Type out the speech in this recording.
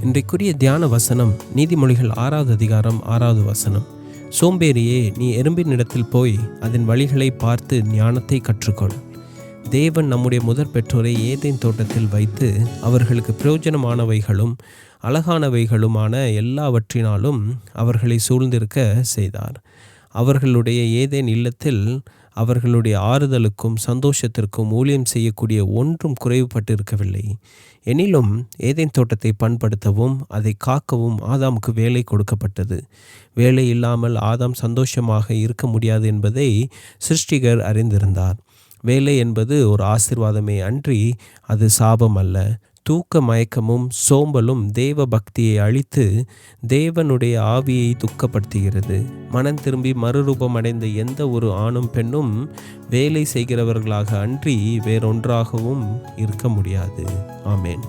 இன்றைக்குரிய தியான வசனம் நீதிமொழிகள் 6வது அதிகாரம் 6வது வசனம். சோம்பேறியே, நீ எறும்பினிடத்தில் போய் அதன் வழிகளை பார்த்து ஞானத்தை கற்றுக்கொள். தேவன் நம்முடைய முதற் பெற்றோரை ஏதேன் தோட்டத்தில் வைத்து அவர்களுக்கு பிரயோஜனமானவைகளும் அழகானவைகளுமான எல்லாவற்றினாலும் அவர்களை சூழ்ந்திருக்க செய்தார். அவர்களுடைய ஏதேன் இல்லத்தில் அவர்களுடைய ஆறுதலுக்கும் சந்தோஷத்திற்கும் ஊழியம் செய்யக்கூடிய ஒன்றும் குறைவுபட்டிருக்கவில்லை. எனினும் ஏதேன் தோட்டத்தை பண்படுத்தவும் அதை காக்கவும் ஆதாமுக்கு வேலை கொடுக்கப்பட்டது. வேலை இல்லாமல் ஆதாம் சந்தோஷமாக இருக்க முடியாது என்பதை சிருஷ்டிகர் அறிந்திருந்தார். வேலை என்பது ஒரு ஆசீர்வாதமே அன்றி அது சாபம் அல்ல. தூக்க மயக்கமும் சோம்பலும் தேவ பக்தியை அழித்து தேவனுடைய ஆவியை துக்கப்படுத்துகிறது. மனம் திரும்பி மறுரூபம் அடைந்த எந்த ஒரு ஆணும் பெண்ணும் வேலை செய்கிறவர்களாக அன்றி வேறொன்றாகவும் இருக்க முடியாது. ஆமேன்.